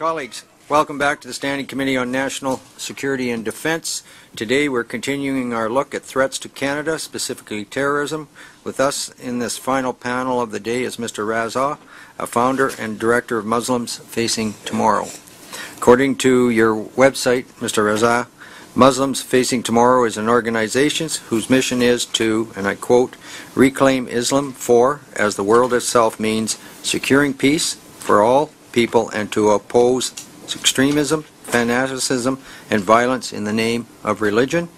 Colleagues, welcome back to the Standing Committee on National Security and Defense. Today we're continuing our look at threats to Canada, specifically terrorism. With us in this final panel of the day is Mr. Reza, a founder and director of Muslims Facing Tomorrow. According to your website, Mr. Reza, Muslims Facing Tomorrow is an organization whose mission is to, and I quote, reclaim Islam for, as the world itself means, securing peace for all people and to oppose extremism, fanaticism, and violence in the name of religion.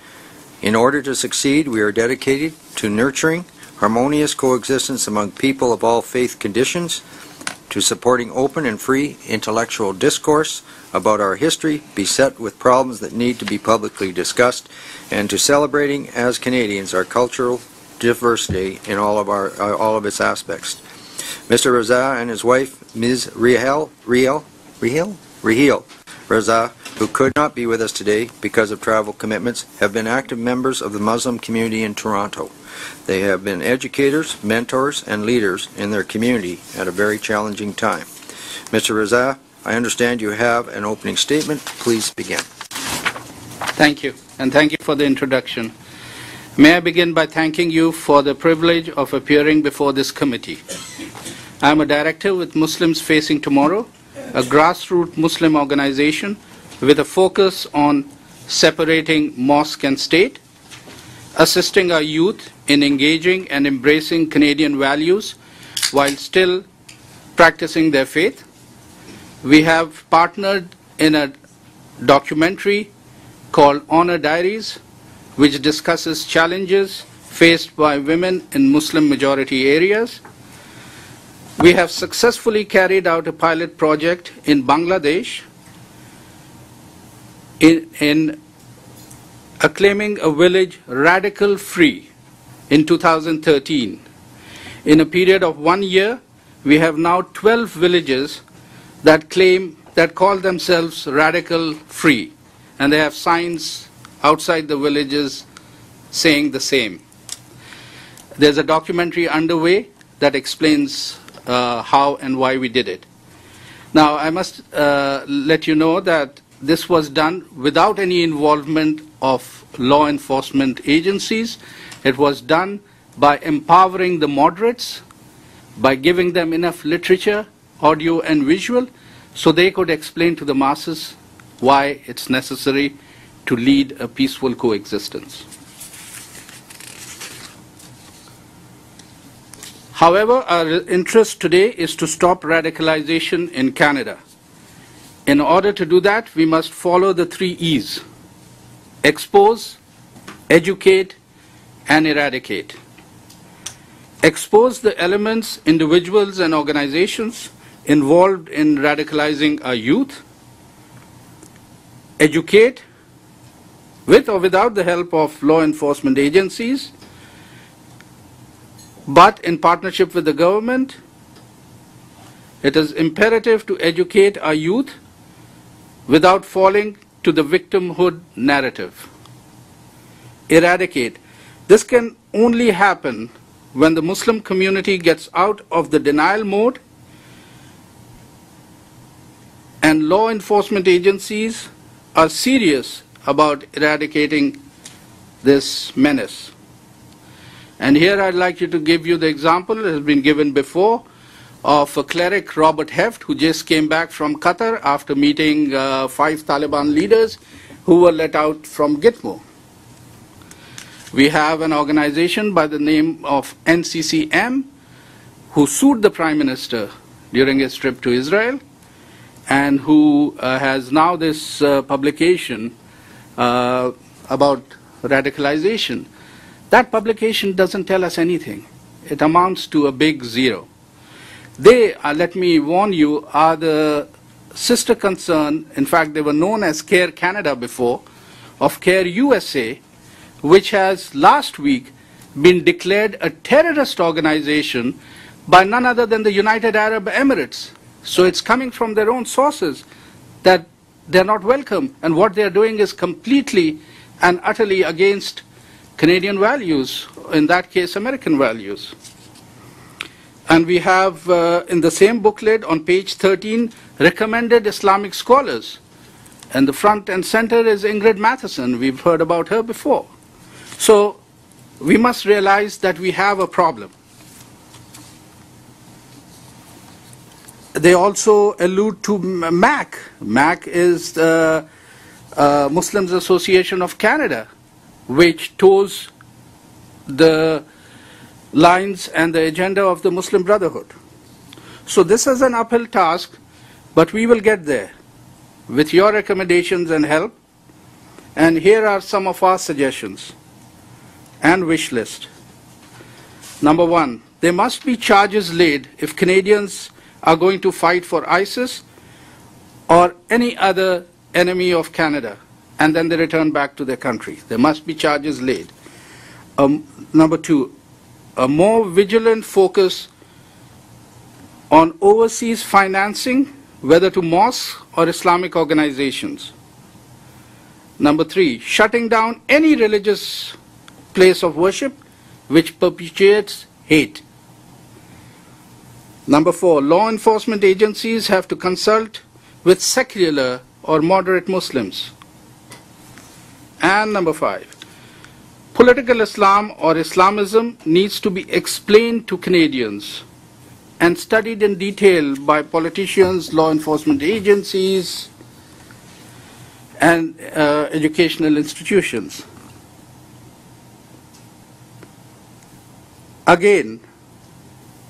In order to succeed, we are dedicated to nurturing harmonious coexistence among people of all faith conditions, to supporting open and free intellectual discourse about our history beset with problems that need to be publicly discussed, and to celebrating as Canadians our cultural diversity in all of its aspects. Mr. Reza and his wife, Ms. Raheel Reza, who could not be with us today because of travel commitments, have been active members of the Muslim community in Toronto. They have been educators, mentors, and leaders in their community at a very challenging time. Mr. Reza, I understand you have an opening statement. Please begin. Thank you, and thank you for the introduction. May I begin by thanking you for the privilege of appearing before this committee. I am a director with Muslims Facing Tomorrow, a grassroots Muslim organization with a focus on separating mosque and state, assisting our youth in engaging and embracing Canadian values while still practicing their faith. We have partnered in a documentary called Honor Diaries, which discusses challenges faced by women in Muslim majority areas. We have successfully carried out a pilot project in Bangladesh in acclaiming a village radical free in 2013. In a period of 1 year, we have now 12 villages that call themselves radical free, and they have signs outside the villages saying the same. There's a documentary underway that explains how and why we did it. Now, I must let you know that this was done without any involvement of law enforcement agencies. It was done by empowering the moderates, by giving them enough literature, audio and visual, so they could explain to the masses why it's necessary to lead a peaceful coexistence. However, our interest today is to stop radicalization in Canada. In order to do that, we must follow the 3 E's: expose, educate, and eradicate. Expose the elements, individuals, and organizations involved in radicalizing our youth. Educate, with or without the help of law enforcement agencies, but in partnership with the government. It is imperative to educate our youth without falling to the victimhood narrative. Eradicate. This can only happen when the Muslim community gets out of the denial mode and law enforcement agencies are serious about eradicating this menace. And here I'd like to give you the example that has been given before of a cleric, Robert Heft, who just came back from Qatar after meeting 5 Taliban leaders who were let out from Gitmo. We have an organization by the name of NCCM who sued the Prime Minister during his trip to Israel and who has now this publication about radicalization. That publication doesn't tell us anything. It amounts to a big zero. They, let me warn you, are the sister concern, in fact they were known as CARE Canada before, of CARE USA, which has last week been declared a terrorist organization by none other than the United Arab Emirates. So it's coming from their own sources that they're not welcome, and what they're doing is completely and utterly against Canadian values, in that case American values. And we have in the same booklet on page 13 recommended Islamic scholars. And the front and center is Ingrid Matheson. We've heard about her before. So we must realize that we have a problem. They also allude to MAC. MAC is the Muslims Association of Canada, which toes the lines and the agenda of the Muslim Brotherhood. So this is an uphill task, but we will get there with your recommendations and help. And here are some of our suggestions and wish list. Number one, there must be charges laid if Canadians are going to fight for ISIS or any other enemy of Canada, and then they return back to their country. There must be charges laid. Number two, a more vigilant focus on overseas financing, whether to mosques or Islamic organizations. Number three, shutting down any religious place of worship which perpetuates hate. Number four, law enforcement agencies have to consult with secular or moderate Muslims. And number five, political Islam or Islamism needs to be explained to Canadians and studied in detail by politicians, law enforcement agencies, and educational institutions. Again,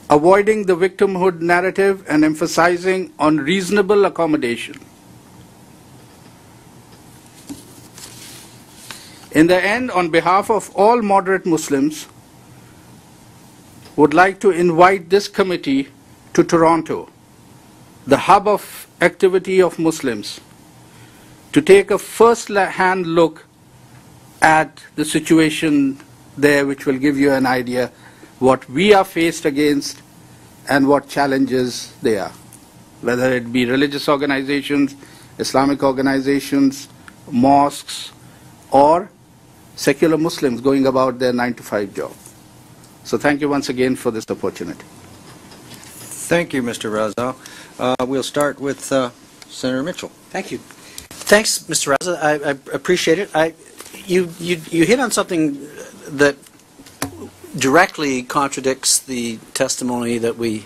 avoiding the victimhood narrative and emphasizing on reasonable accommodation. In the end, on behalf of all moderate Muslims, would like to invite this committee to Toronto, the hub of activity of Muslims, to take a first-hand look at the situation there, which will give you an idea what we are faced against and what challenges they are, whether it be religious organizations, Islamic organizations, mosques, or secular Muslims going about their 9-to-5 job. So thank you once again for this opportunity. Thank you, Mr. Reza. We'll start with Senator Mitchell. Thank you. Thanks, Mr. Reza. I appreciate it. You hit on something that directly contradicts the testimony that we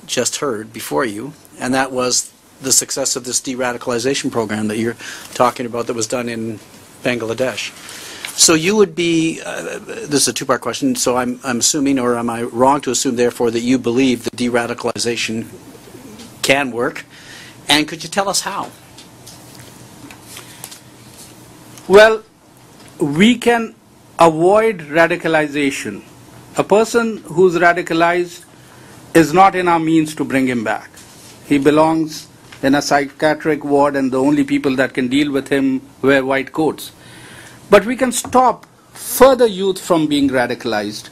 just heard before you, and that was the success of this de-radicalization program that you're talking about that was done in Bangladesh. So you would be, this is a two-part question, so I'm assuming, or am I wrong to assume, therefore, that you believe that de-radicalization can work, and could you tell us how? Well, we can avoid radicalization. A person who's radicalized is not in our means to bring him back. He belongs in a psychiatric ward, and the only people that can deal with him wear white coats. But we can stop further youth from being radicalized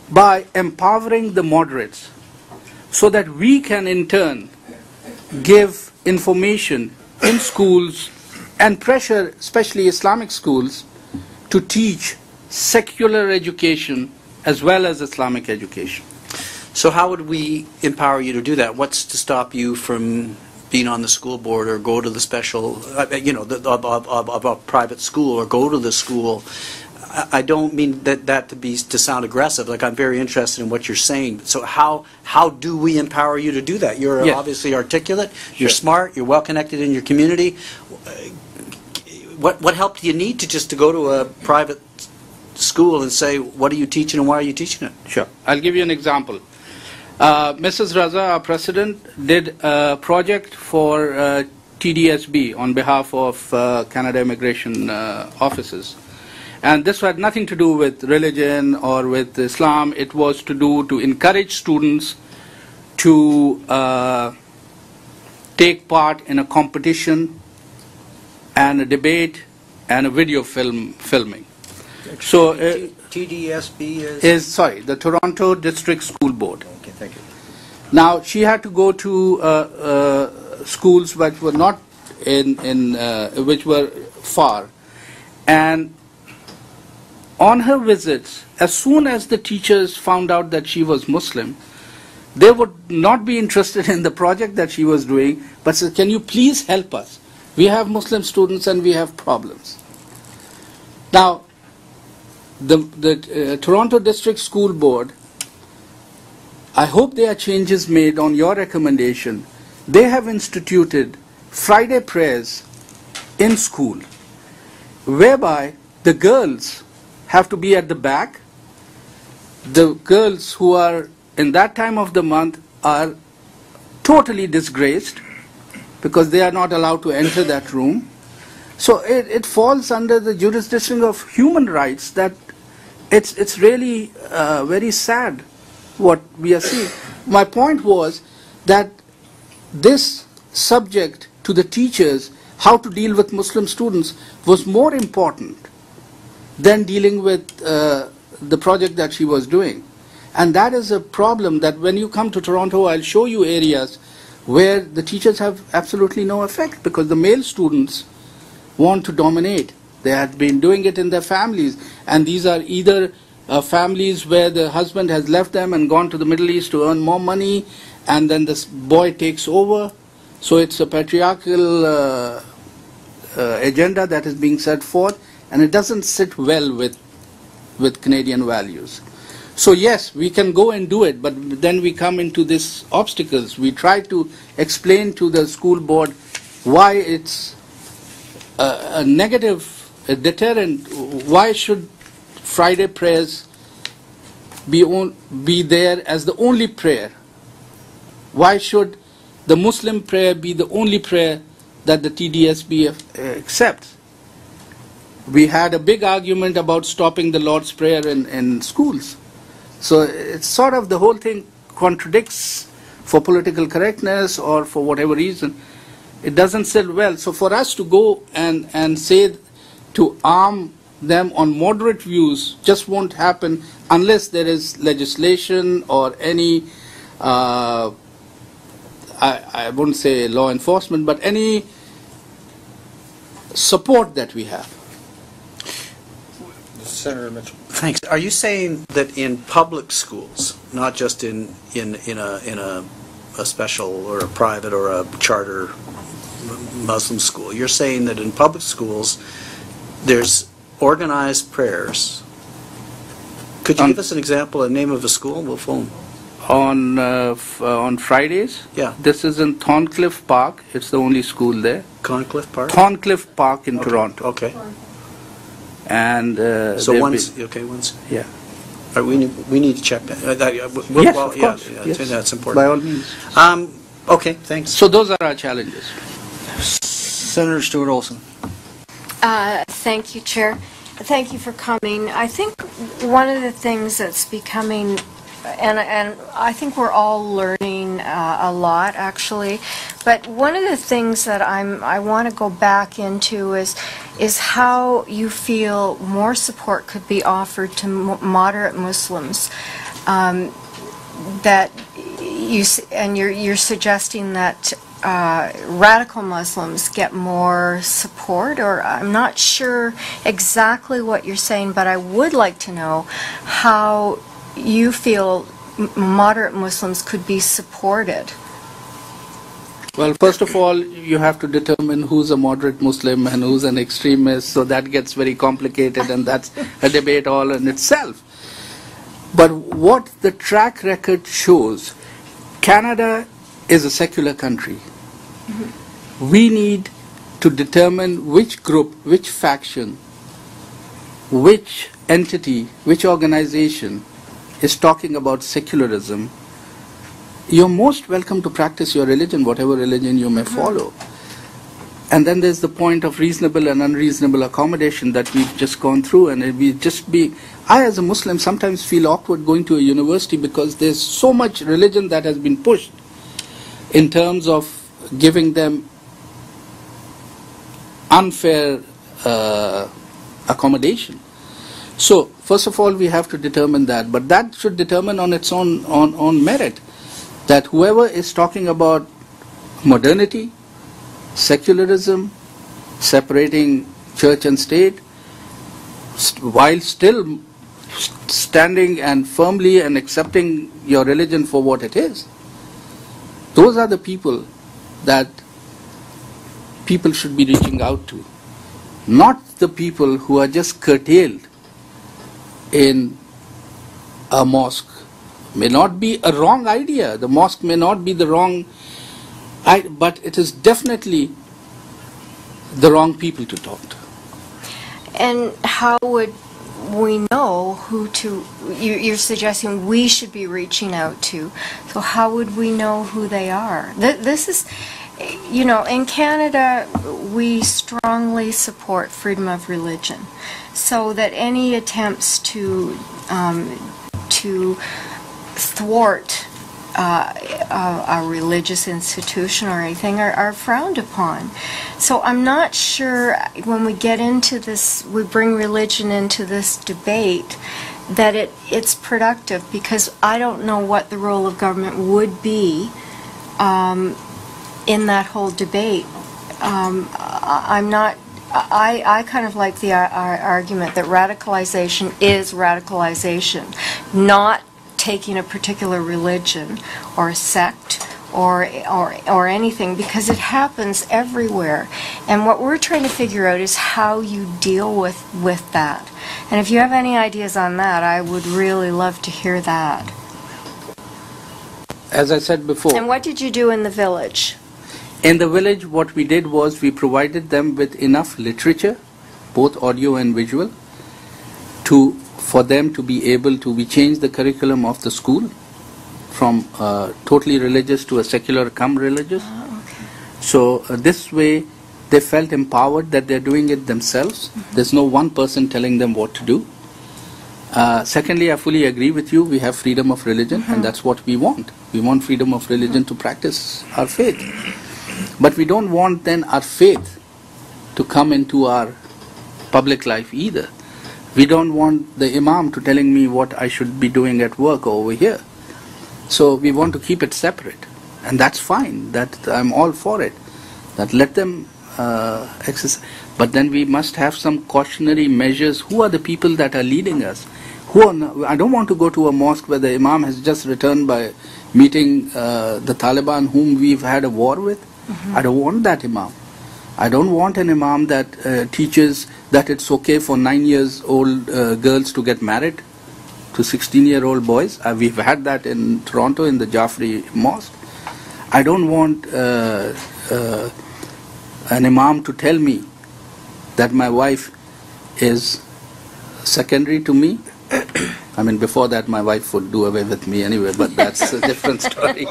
by empowering the moderates so that we can in turn give information in schools and pressure, especially Islamic schools, to teach secular education as well as Islamic education. So how would we empower you to do that? What's to stop you from being on the school board or go to the special, of a private school or go to the school? I don't mean that to sound aggressive. Like, I'm very interested in what you're saying. So how do we empower you to do that? You're obviously articulate. You're smart. You're well connected in your community. What help do you need to go to a private school and say, what are you teaching and why are you teaching it? Sure. I'll give you an example. Mrs. Reza, our president, did a project for TDSB on behalf of Canada Immigration Offices. And this had nothing to do with religion or with Islam. It was to encourage students to take part in a competition and a debate and a video filming. So TDSB is the Toronto District School Board. Okay, thank you. Now she had to go to schools which were not which were far, and on her visits, as soon as the teachers found out that she was Muslim, They would not be interested in the project that she was doing, but said, can you please help us? We have Muslim students and we have problems. Now, the Toronto District School Board, I hope there are changes made on your recommendation. They have instituted Friday prayers in school, whereby the girls have to be at the back. The girls who are in that time of the month are totally disgraced because they are not allowed to enter that room. So it falls under the jurisdiction of human rights. That it's really very sad what we are seeing. My point was that this subject to the teachers, how to deal with Muslim students, was more important than dealing with the project that she was doing. And that is a problem that when you come to Toronto, I'll show you areas where the teachers have absolutely no effect because the male students want to dominate. They have been doing it in their families, and these are either families where the husband has left them and gone to the Middle East to earn more money, and then this boy takes over. So it's a patriarchal agenda that is being set forth, and it doesn't sit well with Canadian values. So yes, we can go and do it, but then we come into these obstacles. We try to explain to the school board why it's a negative, a deterrent. Why should Friday prayers be there as the only prayer? Why should the Muslim prayer be the only prayer that the TDSB accepts? We had a big argument about stopping the Lord's Prayer in schools. So it's sort of the whole thing contradicts for political correctness or for whatever reason. It doesn't sit well. So for us to go and say to arm them on moderate views just won't happen unless there is legislation or any, I wouldn't say law enforcement, but any support that we have. Senator Mitchell. Thanks. Are you saying that in public schools, not just in a special or a private or a charter Muslim school, you're saying that in public schools there's organized prayers? Could you give us an example, a name of a school? We'll phone. On Fridays? Yeah. This is in Thorncliffe Park. It's the only school there. Concliffe Park? Thorncliffe Park in Toronto. Okay. And so once, once. Yeah. We need to check that. Yes, of course. Yes. That's important. By all means. Okay, thanks. So those are our challenges. Senator Stuart Olson. Thank you, Chair. Thank you for coming. I think one of the things that's becoming, and I think we're all learning a lot, actually, but one of the things that I want to go back into is how you feel more support could be offered to moderate Muslims. That you're suggesting that radical Muslims get more support, or I'm not sure exactly what you're saying, but I would like to know how you feel moderate Muslims could be supported. Well, first of all, you have to determine who's a moderate Muslim and who's an extremist, so that gets very complicated, and that's a debate all in itself. But what the track record shows, Canada is a secular country. Mm-hmm. We need to determine which group, which faction, which entity, which organization is talking about secularism. You're most welcome to practice your religion, whatever religion you may follow. And then there's the point of reasonable and unreasonable accommodation that we've just gone through. And I as a Muslim sometimes feel awkward going to a university because there's so much religion that has been pushed in terms of giving them unfair accommodation. So, first of all, we have to determine that. But that should determine on its own merit that whoever is talking about modernity, secularism, separating church and state, while still standing and firmly and accepting your religion for what it is. Those are the people that people should be reaching out to, not the people who are just curtailed in a mosque. May not be a wrong idea. The mosque may not be the wrong, but it is definitely the wrong people to talk to. And how would we know who to, you're suggesting we should be reaching out to, so how would we know who they are? This is, you know, in Canada we strongly support freedom of religion, so that any attempts to thwart a religious institution or anything are frowned upon. So I'm not sure when we get into this, we bring religion into this debate, that it's productive, because I don't know what the role of government would be in that whole debate. I kind of like the argument that radicalization is radicalization, not taking a particular religion or a sect or anything, because it happens everywhere. And what we're trying to figure out is how you deal with that. And if you have any ideas on that, I would really love to hear that. As I said before, And what did you do in the village? in the village what we did was we provided them with enough literature, both audio and visual, for them to be able to, we changed the curriculum of the school from totally religious to a secular come religious. Okay. So this way they felt empowered that they're doing it themselves. There's no one person telling them what to do. Secondly, I fully agree with you, we have freedom of religion, and that's what we want. We want freedom of religion to practice our faith. But we don't want then our faith to come into our public life either. We don't want the imam to telling me what I should be doing at work or over here. So we want to keep it separate. And that's fine. That I'm all for it. That let them exercise. But then we must have some cautionary measures. Who are the people that are leading us? I don't want to go to a mosque where the imam has just returned by meeting the Taliban whom we've had a war with. I don't want that imam. I don't want an imam that teaches that it's okay for 9-year-old girls to get married to 16-year-old boys. We've had that in Toronto in the Jaffrey Mosque. I don't want an imam to tell me that my wife is secondary to me. I mean, before that my wife would do away with me anyway, but that's a different story.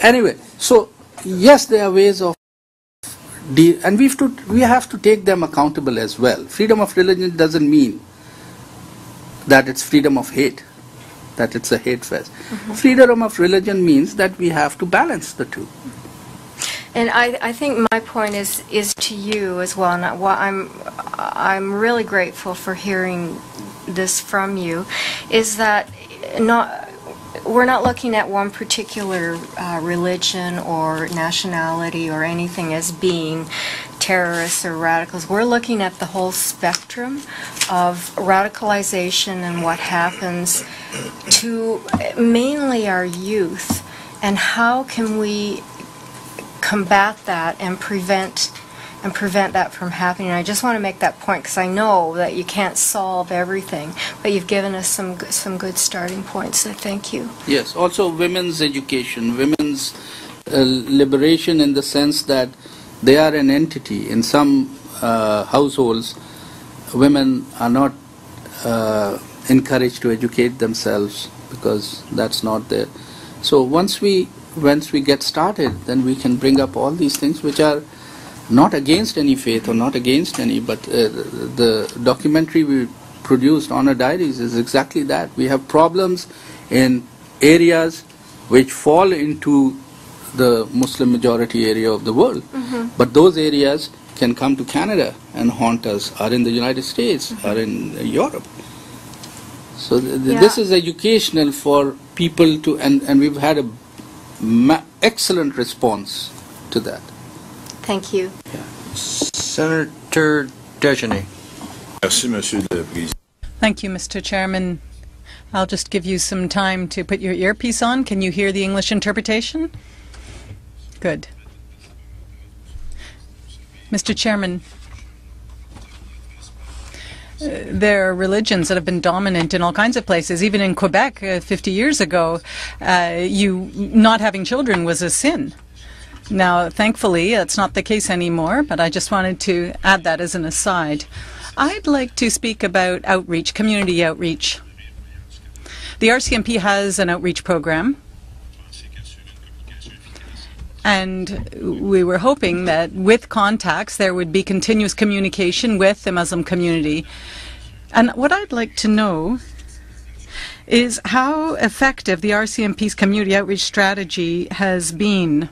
Anyway, so yes, there are ways of and we have to take them accountable as well. Freedom of religion doesn't mean that it's freedom of hate, that it's a hate fest. Freedom of religion means that we have to balance the two. And I think my point is to you as well. And I'm really grateful for hearing this from you. Is that we're not looking at one particular religion or nationality or anything as being terrorists or radicals. We're looking at the whole spectrum of radicalization and what happens to mainly our youth, and how can we combat that and prevent that from happening. I just want to make that point because I know that you can't solve everything, but you've given us some good starting points, so thank you. Yes, also women's education, women's liberation, in the sense that they are an entity. In some households, women are not encouraged to educate themselves because that's not there. So once we get started, then we can bring up all these things which are not against any faith or not against any, but the documentary we produced, Honor Diaries, is exactly that. We have problems in areas which fall into the Muslim majority area of the world, but those areas can come to Canada and haunt us, or in the United States, or in Europe. So this is educational for people to, and we've had a excellent response to that. Thank you. Senator Dejanay. Merci, Monsieur le Président. Thank you, Mr. Chairman. I'll just give you some time to put your earpiece on. Can you hear the English interpretation? Good. Mr. Chairman, there are religions that have been dominant in all kinds of places. Even in Quebec 50 years ago, not having children was a sin. Now, thankfully, that's not the case anymore, but I just wanted to add that as an aside. I'd like to speak about outreach, community outreach. The RCMP has an outreach program, and we were hoping that with contacts there would be continuous communication with the Muslim community. And what I'd like to know is how effective the RCMP's community outreach strategy has been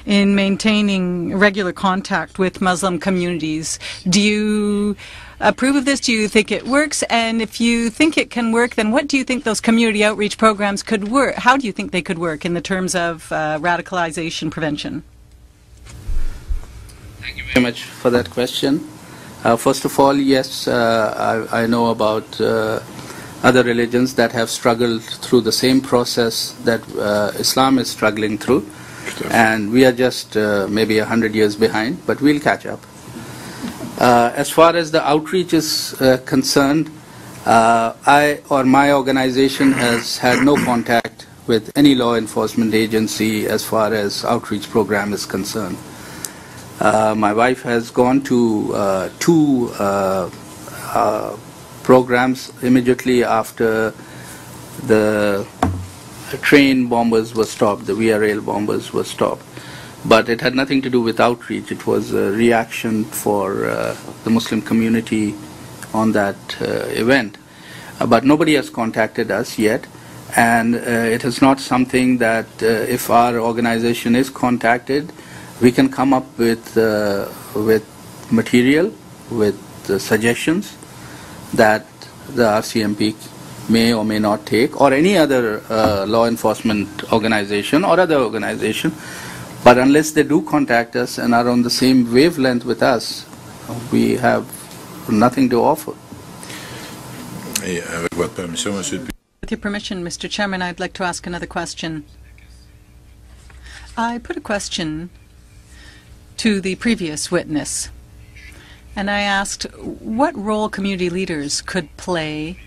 in maintaining regular contact with Muslim communities. Do you approve of this? Do you think it works? And if you think it can work, then what do you think those community outreach programs could work? How do you think they could work in the terms of radicalization prevention? Thank you very much for that question. First of all, yes, I know about other religions that have struggled through the same process that Islam is struggling through. And we are just maybe 100 years behind, but we'll catch up. As far as the outreach is concerned, my organization has had no contact with any law enforcement agency as far as outreach program is concerned. My wife has gone to two programs immediately after the train bombers were stopped, the Via Rail bombers were stopped. But it had nothing to do with outreach. It was a reaction for the Muslim community on that event. But nobody has contacted us yet, and it is not something that if our organization is contacted, we can come up with material, with suggestions that the RCMP may or may not take, or any other law enforcement organization or other organization. But unless they do contact us and are on the same wavelength with us, we have nothing to offer. With your permission, Mr. Chairman, I'd like to ask another question. I put a question to the previous witness, and I asked what role community leaders could play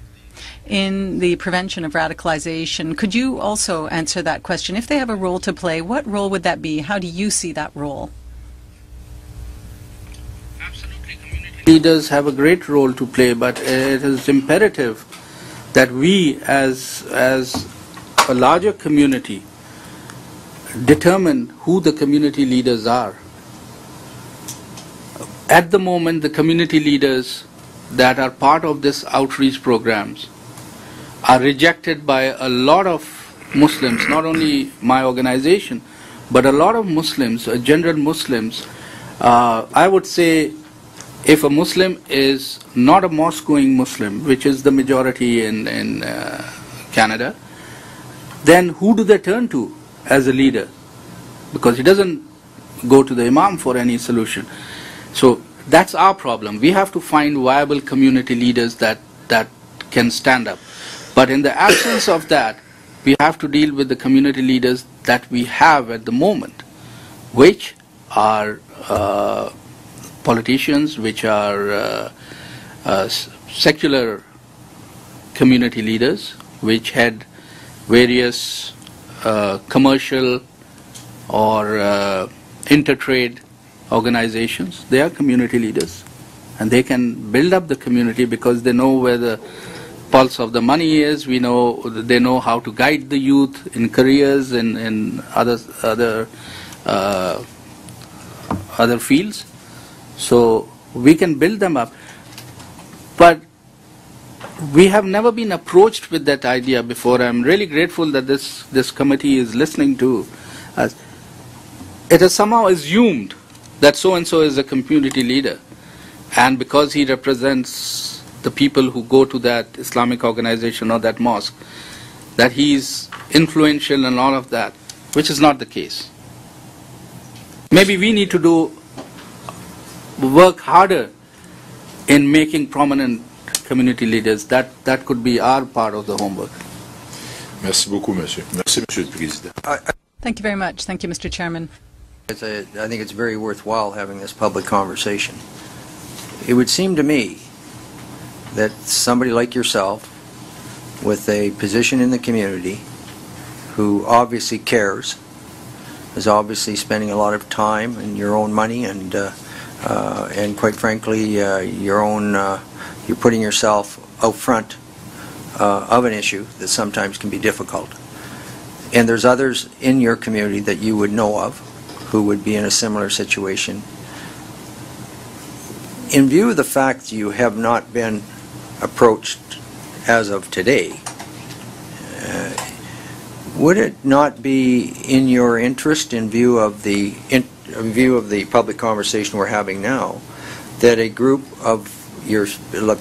in the prevention of radicalization. Could you also answer that question? If they have a role to play, what role would that be? How do you see that role? Absolutely, community leaders have a great role to play, but it is imperative that we as a larger community determine who the community leaders are. At the moment, the community leaders that are part of this outreach programs are rejected by a lot of Muslims, not only my organization, but a lot of Muslims, general Muslims. I would say if a Muslim is not a mosque-going Muslim, which is the majority in Canada, then who do they turn to as a leader? Because he doesn't go to the Imam for any solution. So that's our problem. We have to find viable community leaders that can stand up. But in the absence of that, we have to deal with the community leaders that we have at the moment, which are politicians, which are secular community leaders, which head various commercial or intertrade organizations. They are community leaders, and they can build up the community because they know where the pulse of the money is. They know how to guide the youth in careers and in other fields. So we can build them up. But we have never been approached with that idea before. I'm really grateful that this committee is listening to us. It is somehow assumed that so-and-so is a community leader, and because he represents the people who go to that Islamic organization or that mosque, that he is influential and all of that, which is not the case. Maybe we need to work harder in making prominent community leaders. That could be our part of the homework. Merci beaucoup, monsieur. Merci, monsieur le président. Thank you very much. Thank you, Mr. Chairman. I think it's very worthwhile having this public conversation. It would seem to me that somebody like yourself, with a position in the community, who obviously cares, is obviously spending a lot of time and your own money and quite frankly, you're putting yourself out front of an issue that sometimes can be difficult. And there's others in your community that you would know of who would be in a similar situation. In view of the fact you have not been approached as of today, would it not be in your interest, in view of the public conversation we're having now, that a group of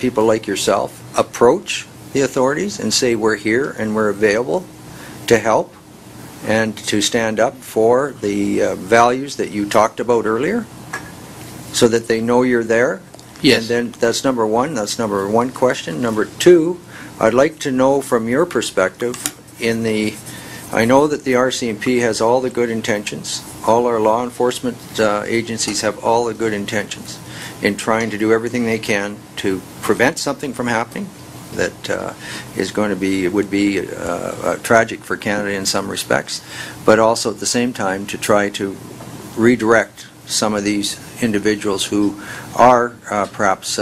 people like yourself approach the authorities and say we're here and we're available to help and to stand up for the values that you talked about earlier, so that they know you're there? Yes. And then that's number one. That's number one question. Number two, I'd like to know from your perspective, I know that the RCMP has all the good intentions. All our law enforcement agencies have all the good intentions in trying to do everything they can to prevent something from happening that would be tragic for Canada in some respects, but also at the same time to try to redirect some of these individuals who are perhaps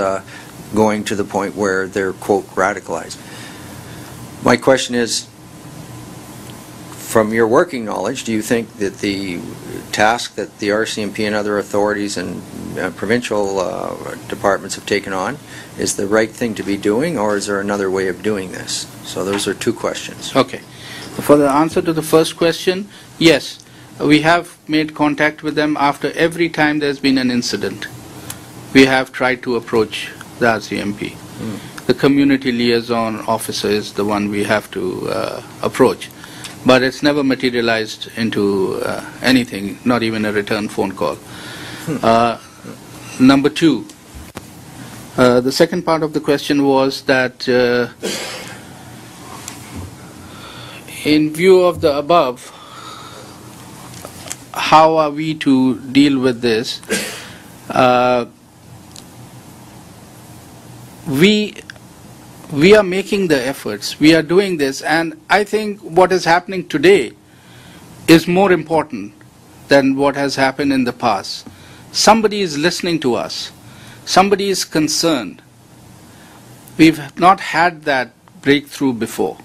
going to the point where they're, quote, radicalized. My question is, from your working knowledge, do you think that the task that the RCMP and other authorities and provincial departments have taken on is the right thing to be doing, or is there another way of doing this? So those are two questions. Okay. For the answer to the first question, yes, we have made contact with them after every time there's been an incident. We have tried to approach the RCMP. The community liaison officer is the one we have to approach. But it's never materialized into anything, not even a return phone call. Number two, the second part of the question was that in view of the above, how are we to deal with this? We are making the efforts, we are doing this, and I think what is happening today is more important than what has happened in the past. Somebody is listening to us, somebody is concerned. We've not had that breakthrough before.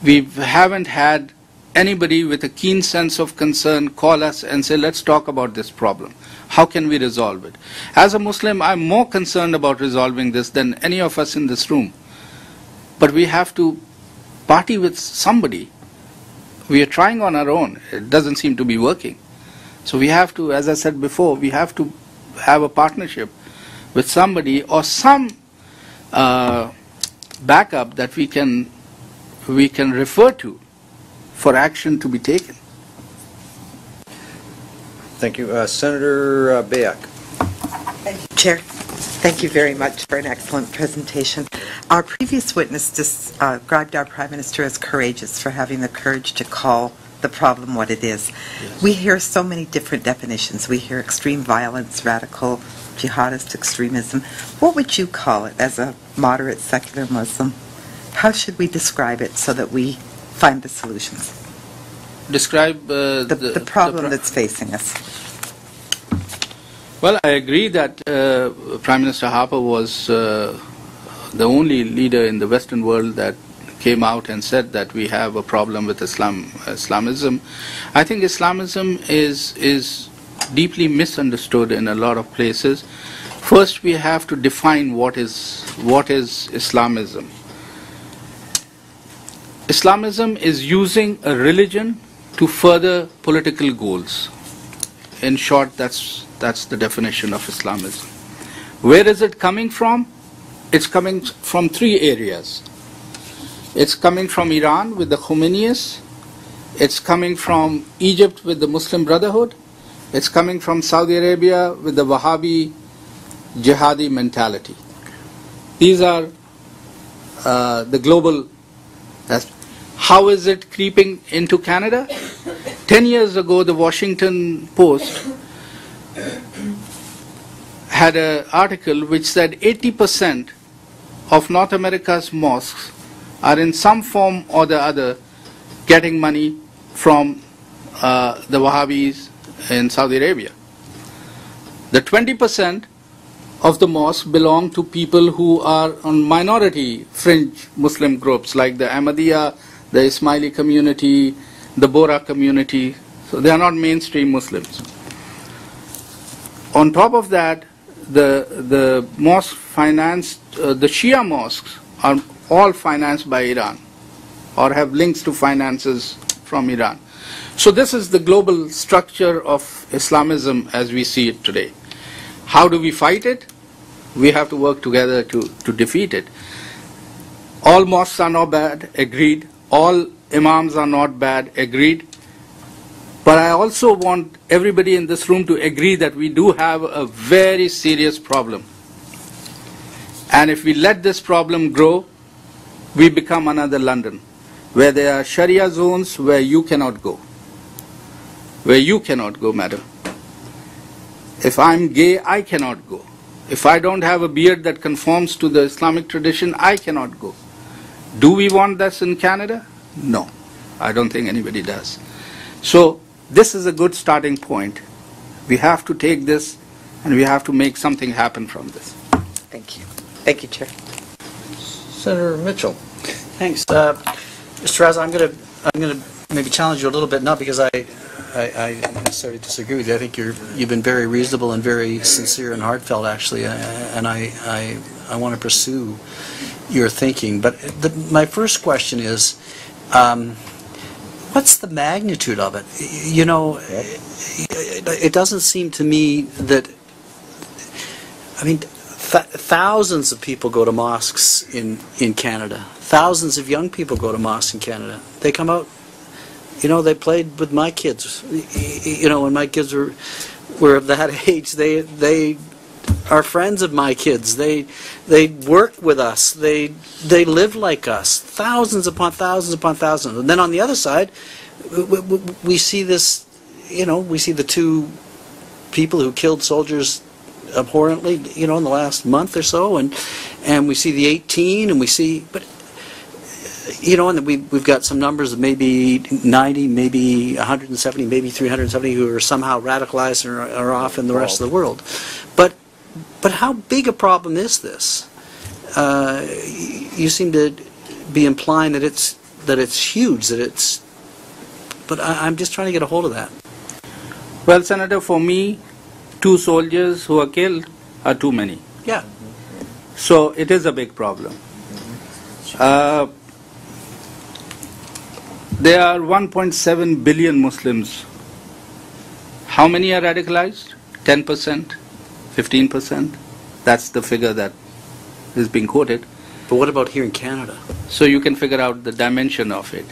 We haven't had anybody with a keen sense of concern call us and say, let's talk about this problem. How can we resolve it? As a Muslim, I'm more concerned about resolving this than any of us in this room. But we have to party with somebody. We are trying on our own. It doesn't seem to be working. So we have to, as I said before, we have to have a partnership with somebody or some backup that we can refer to for action to be taken. Thank you. Senator Bayak. Thank you, Chair. Thank you very much for an excellent presentation. Our previous witness described our Prime Minister as courageous for having the courage to call the problem what it is. Yes. We hear so many different definitions. We hear extreme violence, radical, jihadist extremism. What would you call it as a moderate secular Muslim? How should we describe it so that we find the solutions? Describe the problem that's facing us. Well, I agree that Prime Minister Harper was the only leader in the Western world that came out and said that we have a problem with Islamism. I think Islamism is deeply misunderstood in a lot of places. First, we have to define what is Islamism. Islamism is using a religion to further political goals. In short, that's the definition of Islamism. Where is it coming from? It's coming from three areas. It's coming from Iran with the Khomeinis. It's coming from Egypt with the Muslim Brotherhood. It's coming from Saudi Arabia with the Wahhabi jihadi mentality. These are the global. How is it creeping into Canada? 10 years ago, the Washington Post had an article which said 80% of North America's mosques are in some form or the other getting money from the Wahhabis in Saudi Arabia. The 20% of the mosques belong to people who are on minority fringe Muslim groups like the Ahmadiyya, the Ismaili community, the Bora community. So they are not mainstream Muslims. On top of that, the mosque financed, the Shia mosques are all financed by Iran or have links to finances from Iran. So this is the global structure of Islamism as we see it today. How do we fight it? We have to work together to defeat it. All mosques are not bad, agreed. All imams are not bad, agreed. But I also want everybody in this room to agree that we do have a very serious problem. And if we let this problem grow, we become another London, where there are Sharia zones where you cannot go. Where you cannot go, madam. If I'm gay, I cannot go. If I don't have a beard that conforms to the Islamic tradition, I cannot go. Do we want this in Canada? No. I don't think anybody does. So this is a good starting point. We have to take this and we have to make something happen from this. Thank you. Thank you, Chair. Senator Mitchell. Thanks. Mr. Reza, I'm going to maybe challenge you a little bit, not because I necessarily disagree with you. I think you've been very reasonable and very sincere and heartfelt, actually, and I want to pursue your thinking. But my first question is, what's the magnitude of it? You know, it doesn't seem to me that, I mean, thousands of people go to mosques in Canada. Thousands of young people go to mosques in Canada. They come out, you know, they played with my kids. You know, when my kids were of that age, they are friends of my kids. They work with us. They live like us. Thousands upon thousands upon thousands. And then on the other side, we see this, you know, we see the two people who killed soldiers abhorrently, you know, in the last month or so, and we see the 18, and we see, but you know, and we've got some numbers of maybe 90, maybe 170, maybe 370 who are somehow radicalized and are off in the rest of the world. But how big a problem is this? You seem to be implying that it's huge, that it's. But I'm just trying to get a hold of that. Well, Senator, for me, 2 soldiers who are killed are too many. Yeah. So it is a big problem. There are 1.7 billion Muslims. How many are radicalized? 10%, 15%. That's the figure that is being quoted. But what about here in Canada? So you can figure out the dimension of it.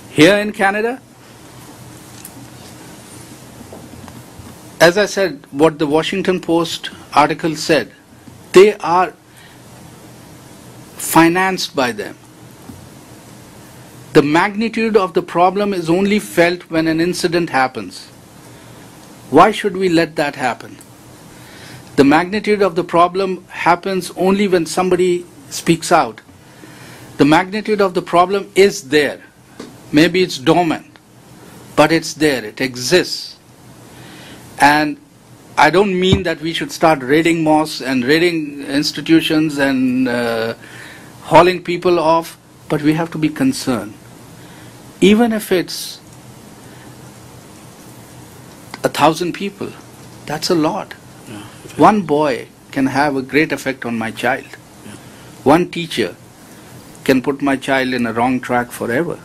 Here in Canada, as I said, what the Washington Post article said, they are financed by them. The magnitude of the problem is only felt when an incident happens. Why should we let that happen? The magnitude of the problem happens only when somebody speaks out. The magnitude of the problem is there. Maybe it's dormant, but it's there. It exists. And I don't mean that we should start raiding mosques and raiding institutions and hauling people off, but we have to be concerned. Even if it's 1,000 people, that's a lot. Yeah. One boy can have a great effect on my child. Yeah. One teacher can put my child in a wrong track forever.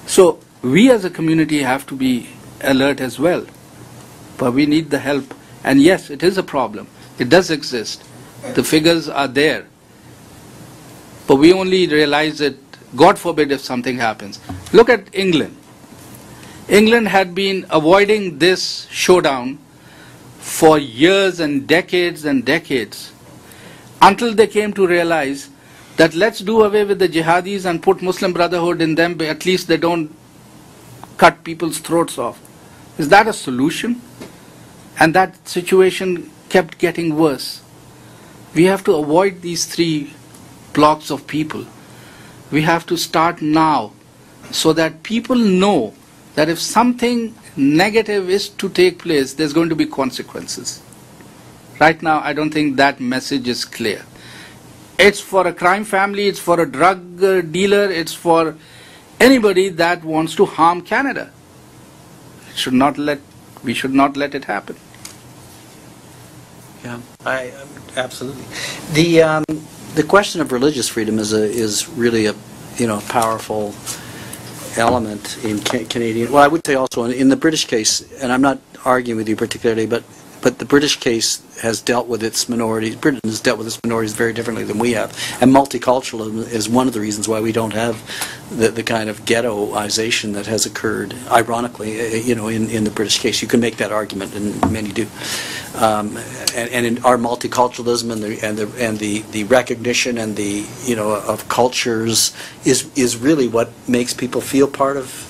So we as a community have to be alert as well. But we need the help. And yes, it is a problem. It does exist. The figures are there. But we only realize it, God forbid, if something happens. Look at England. England had been avoiding this showdown for years and decades, until they came to realize that let's do away with the jihadis and put Muslim Brotherhood in them, but at least they don't cut people's throats off. Is that a solution? And that situation kept getting worse. We have to avoid these three blocks of people. We have to start now so that people know that if something negative is to take place, there's going to be consequences. Right now, I don't think that message is clear. It's for a crime family, it's for a drug dealer, it's for anybody that wants to harm Canada. We should not let it happen. Yeah, absolutely. The question of religious freedom is really a powerful element in Canadian. Well, I would say also in the British case, and I'm not arguing with you particularly, but the British case has dealt with its minorities. Britain has dealt with its minorities very differently than we have, and multiculturalism is one of the reasons why we don't have the kind of ghettoization that has occurred. Ironically, in the British case, you can make that argument, and many do. And in our multiculturalism and the recognition and the of cultures is really what makes people feel part of.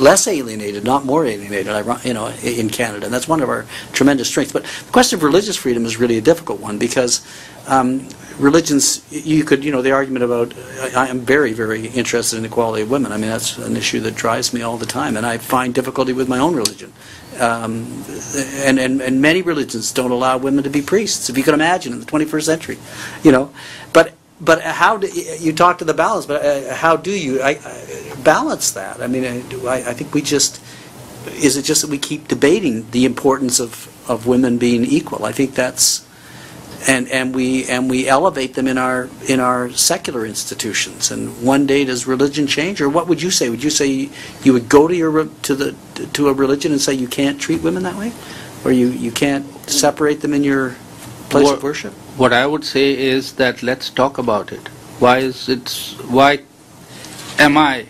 Less alienated, not more alienated, in Canada. And that's one of our tremendous strengths. But the question of religious freedom is really a difficult one because religions, the argument about, I am very, very interested in the equality of women. I mean, that's an issue that drives me all the time. And I find difficulty with my own religion. And many religions don't allow women to be priests, if you can imagine, in the 21st century. But how do you talk to the balance? But how do you balance that? I mean, I think is it just that we keep debating the importance of women being equal? I think that's, and we elevate them in our secular institutions. And one day does religion change, or what would you say? Would you say you would go to a religion and say you can't treat women that way, or you can't separate them in your place of worship? What I would say is that let's talk about it. Why am I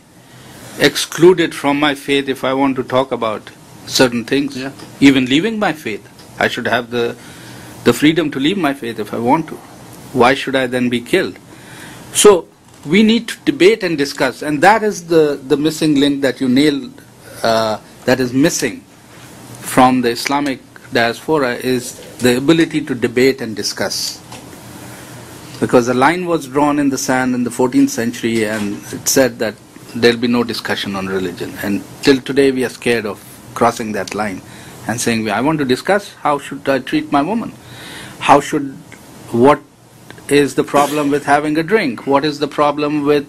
excluded from my faith if I want to talk about certain things? Yeah. Even leaving my faith. I should have the freedom to leave my faith if I want to. Why should I then be killed? So we need to debate and discuss, and that is the missing link that you nailed, that is missing from the Islamic diaspora, is the ability to debate and discuss. Because the line was drawn in the sand in the 14th century, and it said that there'll be no discussion on religion. And till today we are scared of crossing that line and saying, I want to discuss how should I treat my woman? What is the problem with having a drink? What is the problem with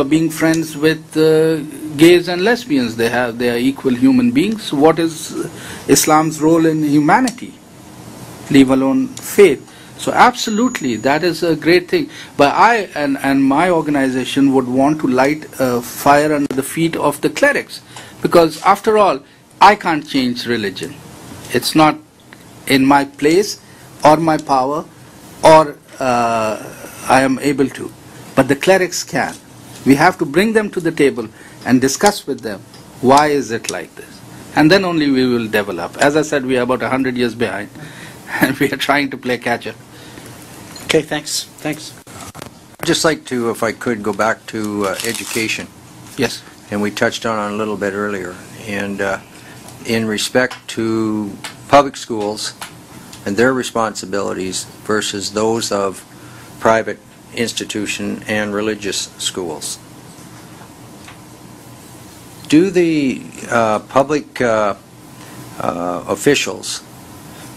being friends with gays and lesbians? They are equal human beings. What is Islam's role in humanity? Leave alone faith. So absolutely, that is a great thing. But I and my organization would want to light a fire under the feet of the clerics, because after all, I can't change religion. It's not in my place or my power, or I am able to. But the clerics can. We have to bring them to the table and discuss with them, why is it like this? And then only we will develop. As I said, we are about 100 years behind, and we are trying to play catch up. Okay, thanks. I'd just like to, if I could, go back to education. Yes. And we touched on it a little bit earlier. And in respect to public schools and their responsibilities versus those of private institution and religious schools. Do the public officials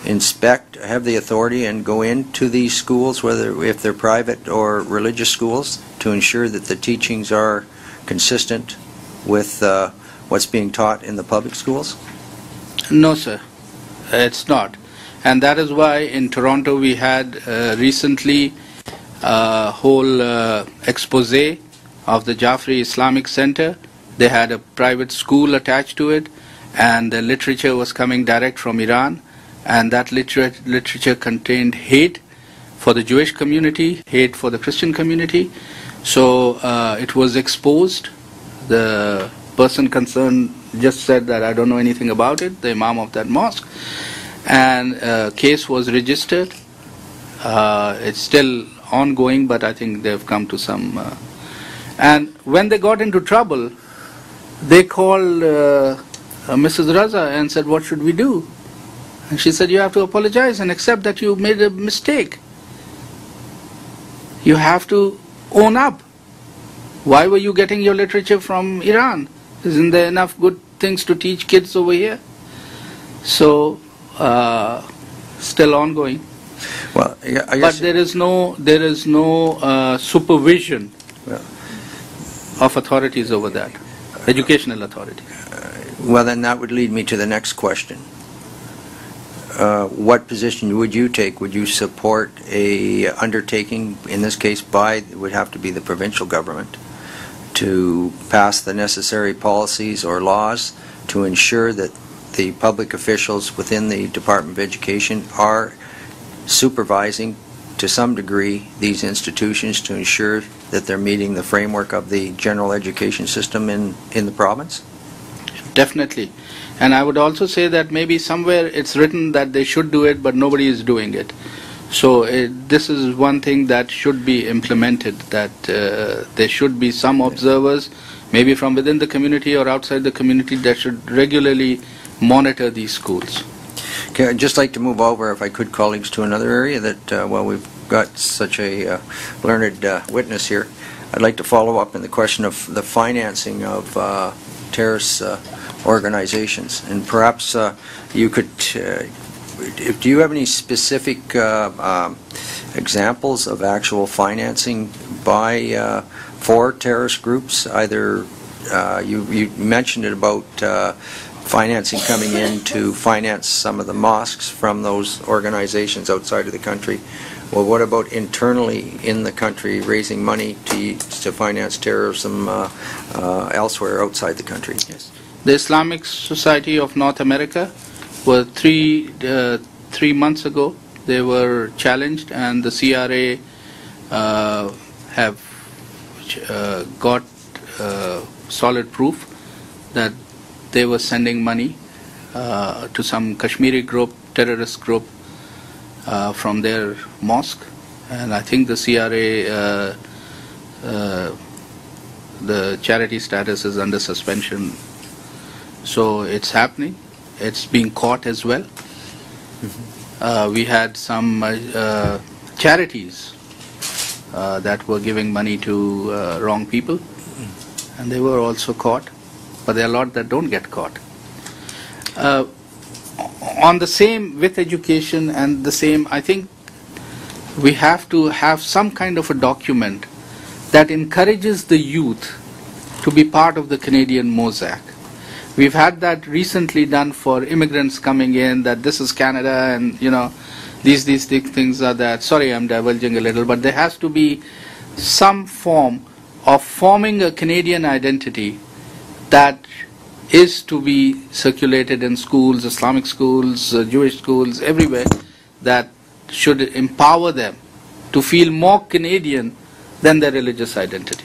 have the authority and go into these schools, if they're private or religious schools, to ensure that the teachings are consistent with what's being taught in the public schools? No, sir, it's not. And that is why in Toronto we had recently a whole expose of the Jaffrey Islamic Center. They had a private school attached to it, and the literature was coming direct from Iran, and that literature contained hate for the Jewish community, hate for the Christian community. So it was exposed. The person concerned just said that I don't know anything about it, the imam of that mosque, and a case was registered. It's still ongoing, but I think they've come to some. And when they got into trouble, they called Mrs. Reza and said, "What should we do?" And she said, "You have to apologize and accept that you made a mistake. You have to own up. Why were you getting your literature from Iran? Isn't there enough good things to teach kids over here?" So, still ongoing. Well, I But guess, there is no supervision of authorities over that, educational authority. well, then that would lead me to the next question. What position would you take? Would you support a undertaking, in this case it would have to be the provincial government, to pass the necessary policies or laws to ensure that the public officials within the Department of Education are supervising to some degree these institutions to ensure that they're meeting the framework of the general education system in the province? Definitely. And I would also say that maybe somewhere it's written that they should do it, but nobody is doing it. So this is one thing that should be implemented, that there should be some observers, maybe from within the community or outside the community, that should regularly monitor these schools. Okay, I'd just like to move over, if I could, colleagues, to another area that, well, we've got such a learned witness here. I'd like to follow up in the question of the financing of terrorist organizations. And perhaps you could, do you have any specific examples of actual financing by, for terrorist groups? Either, you mentioned it about financing coming in to finance some of the mosques from those organizations outside of the country. Well, what about internally in the country, raising money to finance terrorism elsewhere outside the country? Yes. The Islamic Society of North America were 3 months ago. They were challenged, and the CRA have got solid proof that they were sending money to some Kashmiri group, terrorist group, from their mosque. And I think the CRA, the charity status is under suspension. So it's happening. It's being caught as well. We had some charities that were giving money to wrong people, and they were also caught. But there are a lot that don't get caught. On the same with education and the same, I think we have to have some kind of a document that encourages the youth to be part of the Canadian mosaic. We've had that recently done for immigrants coming in, that this is Canada and, you know, these things are that. Sorry, I'm diverging a little, but there has to be some form of forming a Canadian identity that is to be circulated in schools, Islamic schools, Jewish schools, everywhere, that should empower them to feel more Canadian than their religious identity.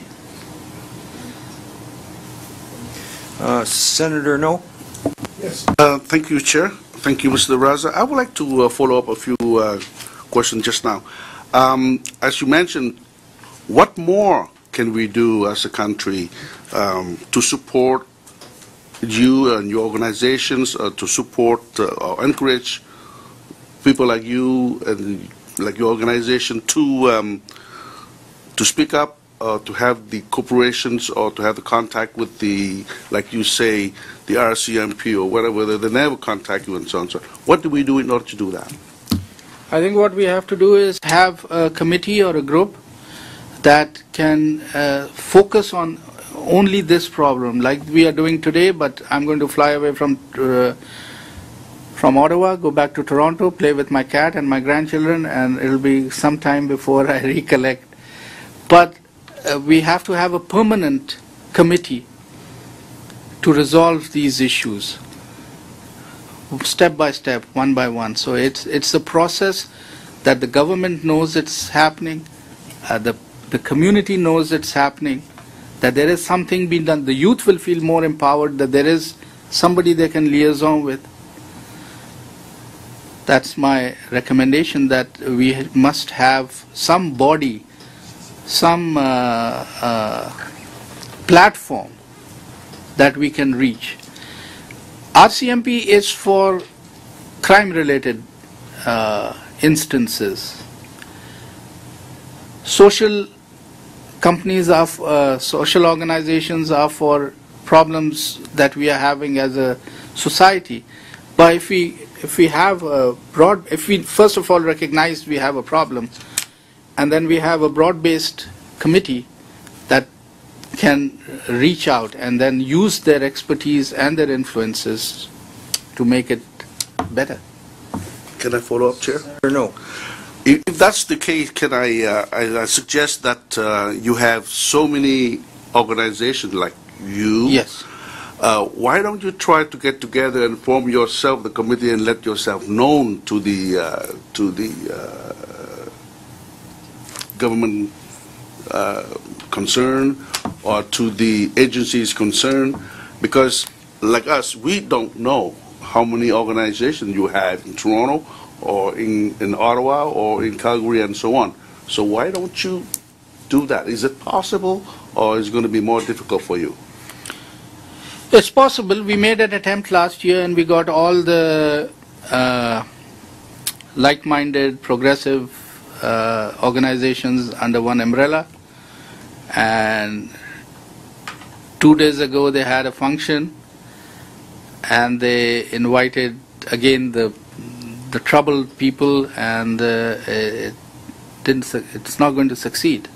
Senator No? Yes. Thank you, Chair. Thank you, Mr. Reza. I would like to follow up a few questions just now. As you mentioned, what more can we do as a country to support you and your organizations, to support or encourage people like you and like your organization to speak up, to have the corporations or to have the contact with the, like you say, the RCMP or whatever, they never contact you and so on. So what do we do in order to do that? I think what we have to do is have a committee or a group that can focus on only this problem, like we are doing today, but I'm going to fly away from Ottawa, go back to Toronto, play with my cat and my grandchildren, and it'll be some time before I recollect. But we have to have a permanent committee to resolve these issues, step by step, one by one. So it's a process that the government knows it's happening, the community knows it's happening, that there is something being done. The youth will feel more empowered, that there is somebody they can liaison with. That's my recommendation, that we must have some body, some platform that we can reach. RCMP is for crime-related instances. Social companies are, social organizations are for problems that we are having as a society. But if we have a broad, if we first of all recognize we have a problem, and then we have a broad-based committee that can reach out and then use their expertise and their influences to make it better. Can I follow up, Chair? Or no? If that's the case, can I suggest that you have so many organizations like you? Yes. Why don't you try to get together and form yourself the committee and let yourself known to the government concerned or to the agencies concerned? Because like us, we don't know how many organizations you have in Toronto or in Ottawa or in Calgary and so on. So why don't you do that? Is it possible, or is it going to be more difficult for you? It's possible. We made an attempt last year and we got all the like-minded, progressive organizations under one umbrella. And 2 days ago they had a function and they invited again the troubled people, and it's not going to succeed.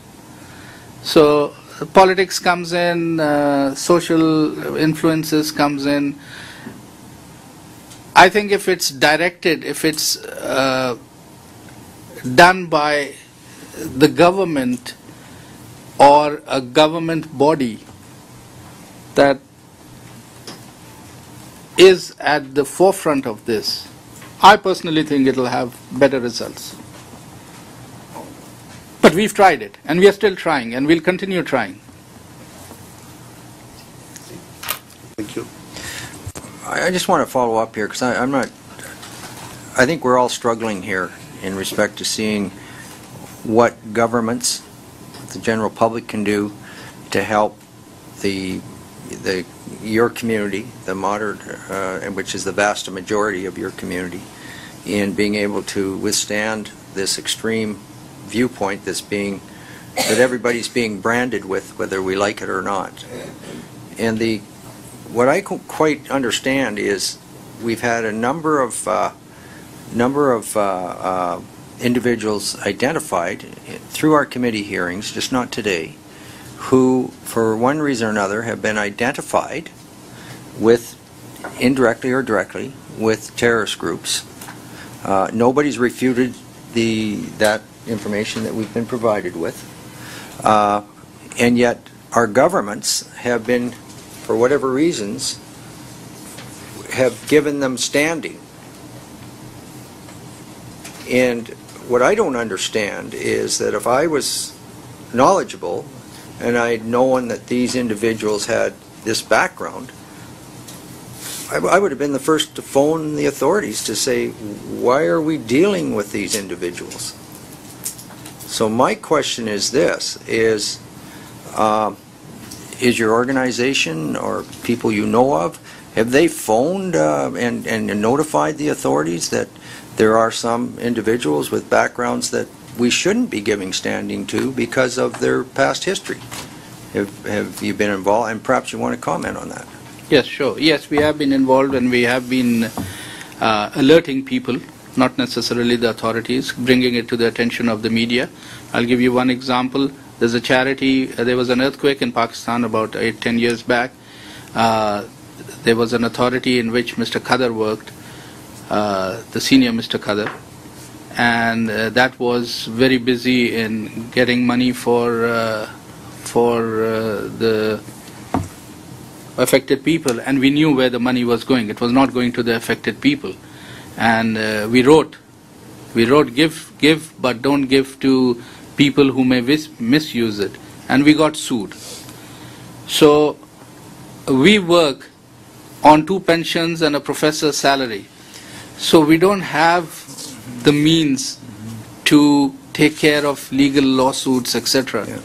So politics comes in, social influences comes in. I think if it's directed, if it's done by the government or a government body that is at the forefront of this, I personally think it will have better results. But we've tried it, and we are still trying, and we'll continue trying. Thank you. I just want to follow up here, because I'm not, I think we're all struggling here in respect to seeing what governments, the general public can do to help your community, the moderate, which is the vast majority of your community, in being able to withstand this extreme viewpoint that everybody's being branded with, whether we like it or not. And what I don't quite understand is we've had a number of individuals identified through our committee hearings, just not today, who, for one reason or another, have been identified with, indirectly or directly, with terrorist groups. Nobody's refuted that information that we've been provided with. And yet our governments have been, for whatever reasons, have given them standing. And what I don't understand is that if I was knowledgeable and I'd known that these individuals had this background, I would have been the first to phone the authorities to say, why are we dealing with these individuals? So my question is this, is your organization or people you know of, have they phoned and notified the authorities that there are some individuals with backgrounds that we shouldn't be giving standing to because of their past history? Have you been involved? And perhaps you want to comment on that. Yes, sure. Yes, we have been involved, and we have been alerting people, not necessarily the authorities, bringing it to the attention of the media. I'll give you one example. There's a charity, there was an earthquake in Pakistan about 8-10 years back. There was an authority in which Mr. Khadr worked, the senior Mr. Khadr, and that was very busy in getting money for the affected people, and we knew where the money was going. It was not going to the affected people. And we wrote, give, but don't give to people who may misuse it. And we got sued. So we work on 2 pensions and a professor's salary. So we don't have the means to take care of legal lawsuits, etc. Yeah.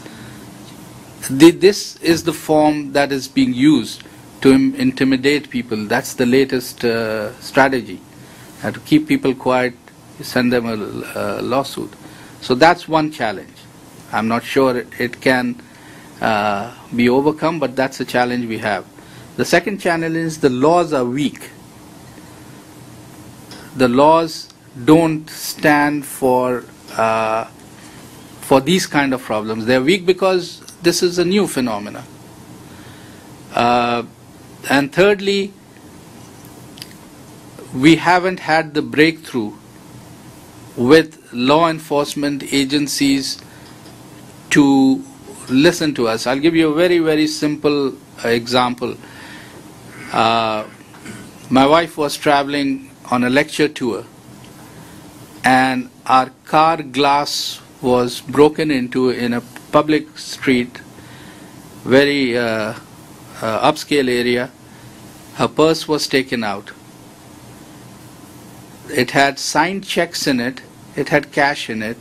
This is the form that is being used to intimidate people. That's the latest strategy. To keep people quiet, send them a lawsuit. So that's one challenge. I'm not sure it can be overcome, but that's a challenge we have. The second challenge is the laws are weak. The laws don't stand for these kind of problems. They're weak because this is a new phenomenon. And thirdly, we haven't had the breakthrough with law enforcement agencies to listen to us. I'll give you a very, very simple example. My wife was traveling on a lecture tour, and our car glass was broken into in a public street, very upscale area. Her purse was taken out. It had signed checks in it, it had cash in it,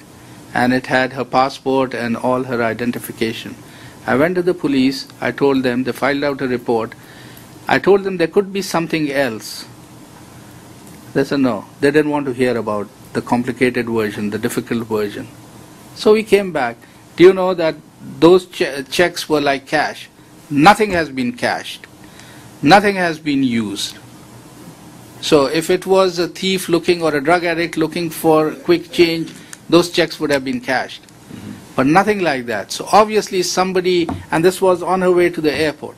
and it had her passport and all her identification. I went to the police, I told them, they filed out a report. I told them there could be something else. They said no, they didn't want to hear about the complicated version, the difficult version. So we came back. Do you know that those checks were like cash? Nothing has been cashed. Nothing has been used. So if it was a thief looking or a drug addict looking for quick change, those checks would have been cashed. But nothing like that. So obviously somebody, and this was on her way to the airport.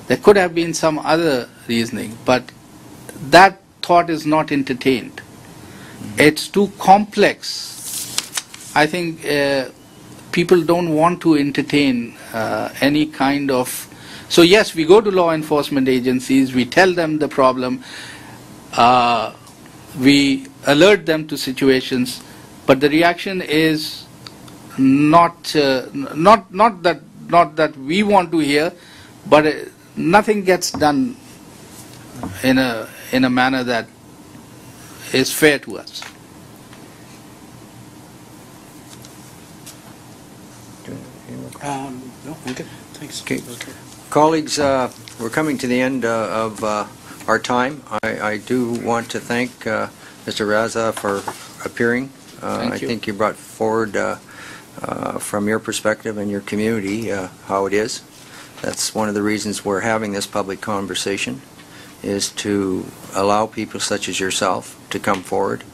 There could have been some other reasoning, but that thought is not entertained. It's too complex. I think people don't want to entertain any kind of... So yes, we go to law enforcement agencies, we tell them the problem, we alert them to situations, but the reaction is not that we want to hear, but nothing gets done in a manner that is fair to us. No, I'm good. Thanks. Okay. Colleagues, we're coming to the end of our time. I do want to thank Mr. Reza for appearing. I think you brought forward from your perspective and your community how it is. That's one of the reasons we're having this public conversation, is to allow people such as yourself to come forward.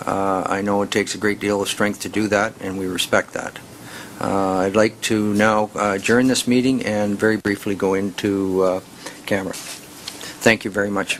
I know it takes a great deal of strength to do that, and we respect that. I'd like to now adjourn this meeting and very briefly go into camera. Thank you very much.